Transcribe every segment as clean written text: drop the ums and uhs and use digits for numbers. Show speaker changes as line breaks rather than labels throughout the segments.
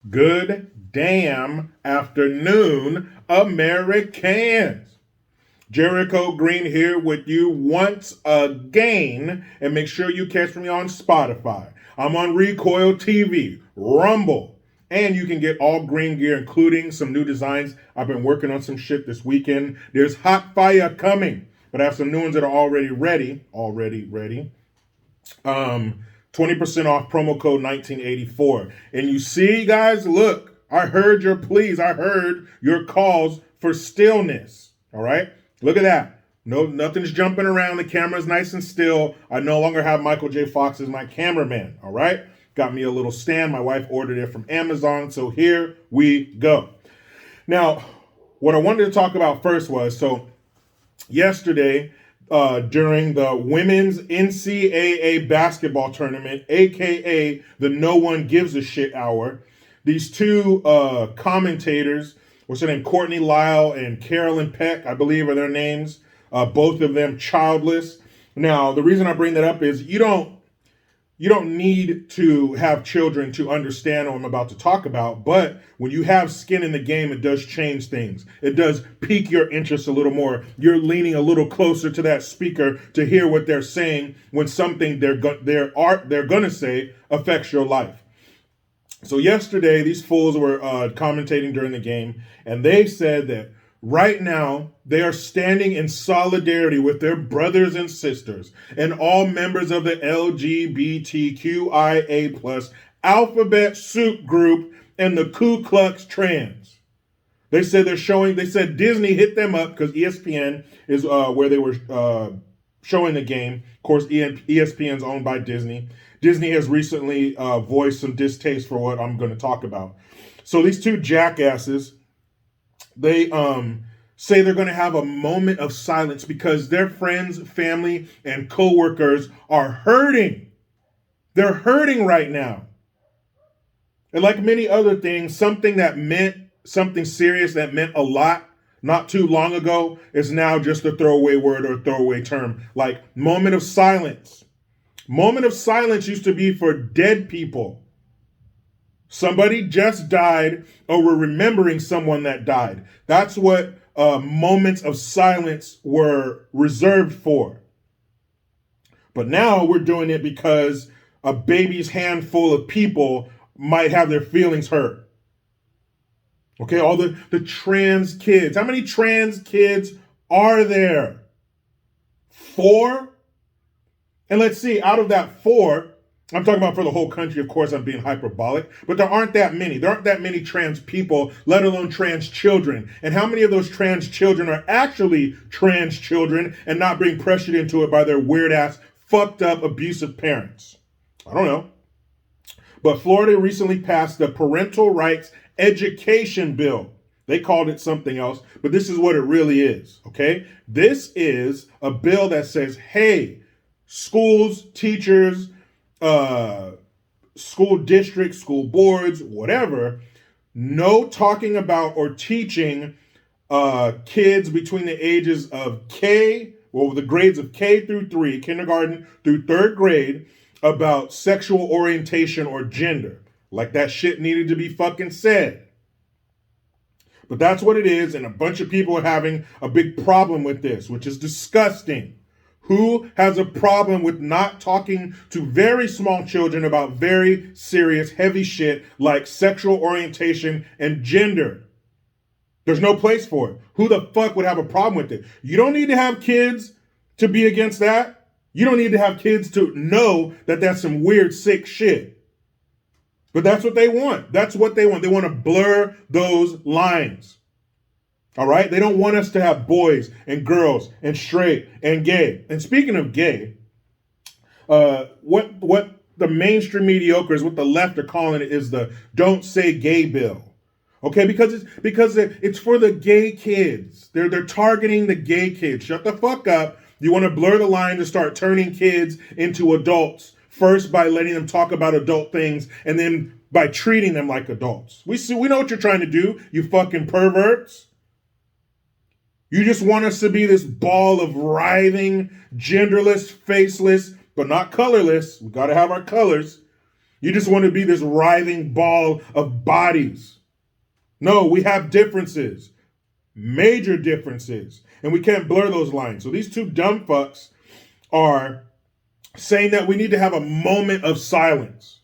Good damn afternoon, Americans. Jericho Green here with you once again, and make sure you catch me on Spotify. I'm on Recoil TV, Rumble, and you can get all green gear, including some new designs. I've been working on some shit this weekend. There's hot fire coming, but I have some new ones that are already ready. 20% off promo code 1984. And you see, guys, look, I heard your pleas. I heard your calls for stillness. All right? Look at that. No, nothing's jumping around. The camera's nice and still. I no longer have Michael J. Fox as my cameraman. All right? Got me a little stand. My wife ordered it from Amazon. So here we go. Now, what I wanted to talk about first was, yesterday, during the women's NCAA basketball tournament, aka the No One Gives a Shit Hour, these two commentators, what's her name, Courtney Lyle and Carolyn Peck, I believe are their names, both of them childless. Now, the reason I bring that up is you don't need to have children to understand what I'm about to talk about, but when you have skin in the game, it does change things. It does pique your interest a little more. You're leaning a little closer to that speaker to hear what they're saying when something they're gonna say affects your life. So yesterday, these fools were commentating during the game, and they said that right now, they are standing in solidarity with their brothers and sisters and all members of the LGBTQIA plus alphabet soup group and the Ku Klux Trans. They said Disney hit them up because ESPN is where they were showing the game. Of course, ESPN is owned by Disney. Disney has recently voiced some distaste for what I'm going to talk about. So these two jackasses, they say they're going to have a moment of silence because their friends, family, and coworkers are hurting. They're hurting right now. And like many other things, something serious that meant a lot not too long ago is now just a throwaway word or throwaway term. Like moment of silence. Moment of silence used to be for dead people. Somebody just died, or we're remembering someone that died. That's what moments of silence were reserved for. But now we're doing it because a baby's handful of people might have their feelings hurt. Okay, all the trans kids. How many trans kids are there? 4? And let's see, out of that 4, I'm talking about for the whole country, of course, I'm being hyperbolic, but there aren't that many. There aren't that many trans people, let alone trans children. And how many of those trans children are actually trans children and not being pressured into it by their weird-ass, fucked up, abusive parents? I don't know. But Florida recently passed the Parental Rights Education Bill. They called it something else, but this is what it really is, okay? This is a bill that says, hey, schools, teachers, school districts, school boards, whatever, no talking about or teaching kids between the ages of the grades of K through 3, kindergarten through 3rd grade, about sexual orientation or gender. Like that shit needed to be fucking said. But that's what it is, and a bunch of people are having a big problem with this, which is disgusting. Who has a problem with not talking to very small children about very serious, heavy shit like sexual orientation and gender? There's no place for it. Who the fuck would have a problem with it? You don't need to have kids to be against that. You don't need to have kids to know that that's some weird, sick shit. But that's what they want. That's what they want. They want to blur those lines. All right? They don't want us to have boys and girls and straight and gay. And speaking of gay, what the mainstream mediocres, what the left are calling it, is the Don't Say Gay bill. Okay? Because it's for the gay kids. They're targeting the gay kids. Shut the fuck up. You want to blur the line to start turning kids into adults. First by letting them talk about adult things, and then by treating them like adults. We know what you're trying to do, you fucking perverts. You just want us to be this ball of writhing, genderless, faceless, but not colorless. We got to have our colors. You just want to be this writhing ball of bodies. No, we have differences, major differences, and we can't blur those lines. So these two dumb fucks are saying that we need to have a moment of silence.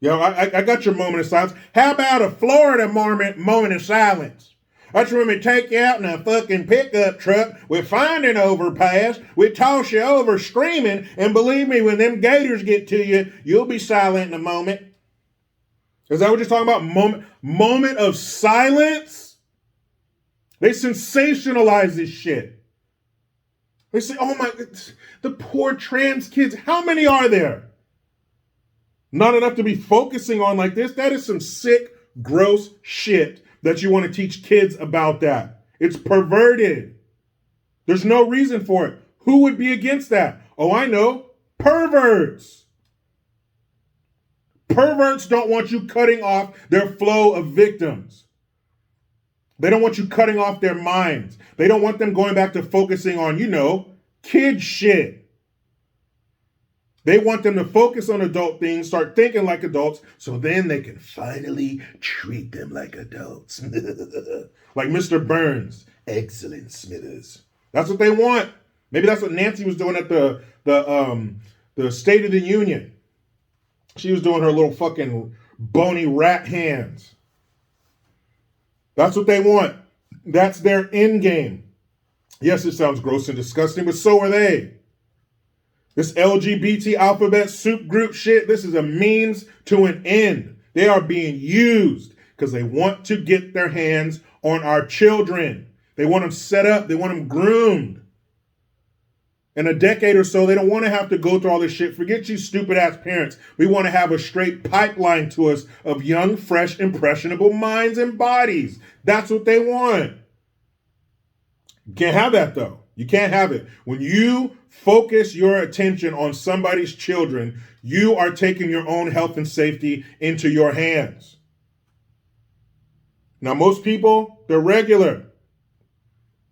I got your moment of silence. How about a Florida moment of silence? That's when we take you out in a fucking pickup truck, we find an overpass, we toss you over screaming, and believe me, when them gators get to you, you'll be silent in a moment. Is that what you're talking about? Moment of silence? They sensationalize this shit. They say, oh my, the poor trans kids. How many are there? Not enough to be focusing on like this. That is some sick, gross shit that you want to teach kids about that. It's perverted. There's no reason for it. Who would be against that? Oh, I know. Perverts. Perverts don't want you cutting off their flow of victims. They don't want you cutting off their minds. They don't want them going back to focusing on, kid shit. They want them to focus on adult things, start thinking like adults, so then they can finally treat them like adults. Like Mr. Burns. Excellent, Smithers. That's what they want. Maybe that's what Nancy was doing at the State of the Union. She was doing her little fucking bony rat hands. That's what they want. That's their end game. Yes, it sounds gross and disgusting, but so are they. This LGBT alphabet soup group shit, this is a means to an end. They are being used because they want to get their hands on our children. They want them set up. They want them groomed. In a decade or so, they don't want to have to go through all this shit. Forget you stupid ass parents. We want to have a straight pipeline to us of young, fresh, impressionable minds and bodies. That's what they want. You can't have that though. You can't have it. When you focus your attention on somebody's children, you are taking your own health and safety into your hands. Now, most people, they're regular.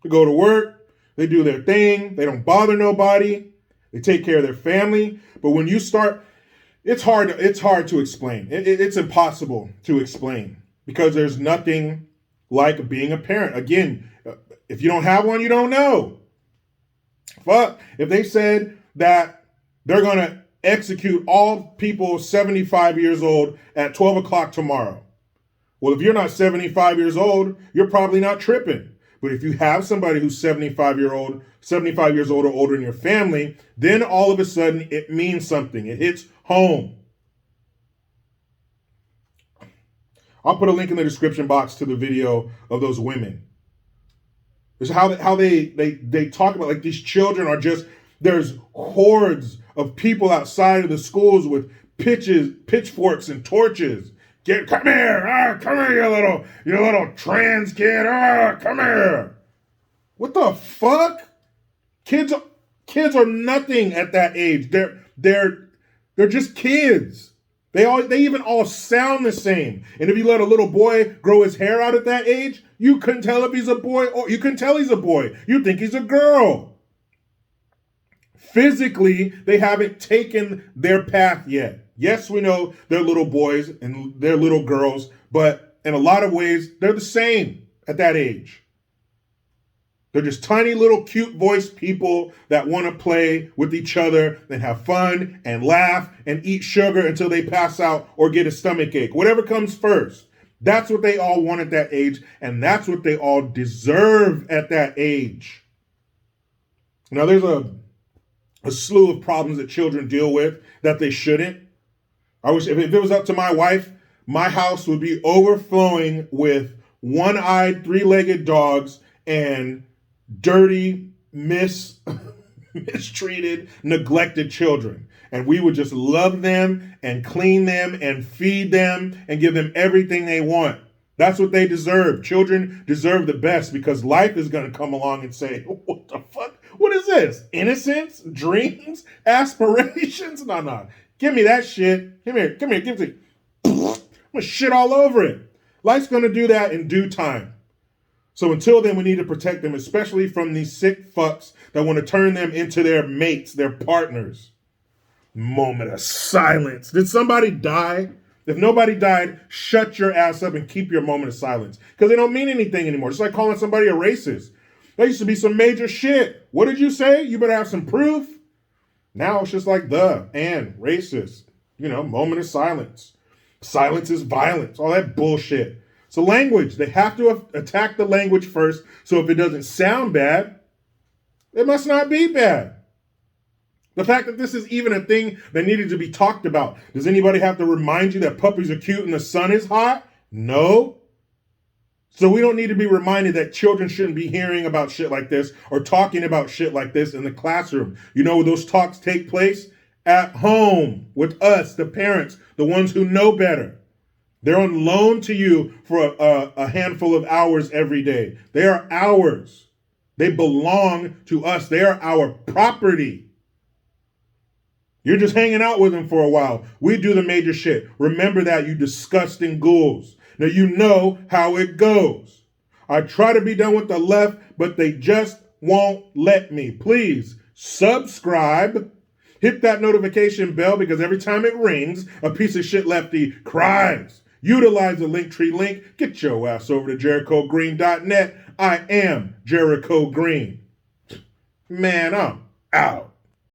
They go to work, they do their thing, they don't bother nobody, they take care of their family. But when you start, it's hard to explain. It's impossible to explain because there's nothing like being a parent. Again, if you don't have one, you don't know. Fuck, if they said that they're going to execute all people 75 years old at 12 o'clock tomorrow. Well, if you're not 75 years old, you're probably not tripping. But if you have somebody who's 75 years old or older in your family, then all of a sudden it means something. It hits home. I'll put a link in the description box to the video of those women. It's how they talk about, like, these children are just, there's hordes of people outside of the schools with pitchforks and torches. Come here, you little trans kid, come here. What the fuck? Kids are nothing at that age. They're just kids. They even all sound the same. And if you let a little boy grow his hair out at that age, you couldn't tell if he's a boy, or you couldn't tell he's a boy. You think he's a girl. Physically, they haven't taken their path yet. Yes, we know they're little boys and they're little girls, but in a lot of ways, they're the same at that age. They're just tiny little cute voiced people that want to play with each other and have fun and laugh and eat sugar until they pass out or get a stomach ache. Whatever comes first. That's what they all want at that age, and that's what they all deserve at that age. Now, there's a slew of problems that children deal with that they shouldn't. I wish if it was up to my wife, my house would be overflowing with one-eyed, three-legged dogs and dirty, mistreated, neglected children. And we would just love them and clean them and feed them and give them everything they want. That's what they deserve. Children deserve the best because life is going to come along and say, what the fuck? What is this? Innocence? Dreams? Aspirations? No. Give me that shit. Come here, give it to me. I'm going to shit all over it. Life's going to do that in due time. So until then, we need to protect them, especially from these sick fucks that want to turn them into their mates, their partners. Moment of silence. Did somebody die? If nobody died, shut your ass up and keep your moment of silence. Because they don't mean anything anymore. It's like calling somebody a racist. That used to be some major shit. What did you say? You better have some proof. Now it's just like and racist. Moment of silence. Silence is violence. All that bullshit. So language. They have to attack the language first. So if it doesn't sound bad, it must not be bad. The fact that this is even a thing that needed to be talked about. Does anybody have to remind you that puppies are cute and the sun is hot? No. So we don't need to be reminded that children shouldn't be hearing about shit like this or talking about shit like this in the classroom. You know where those talks take place? At home with us, the parents, the ones who know better. They're on loan to you for a handful of hours every day. They are ours. They belong to us. They are our property. You're just hanging out with them for a while. We do the major shit. Remember that, you disgusting ghouls. Now you know how it goes. I try to be done with the left, but they just won't let me. Please subscribe. Hit that notification bell because every time it rings, a piece of shit lefty cries. Utilize the Linktree link. Get your ass over to JerichoGreen.net. I am Jericho Green. Man, I'm out.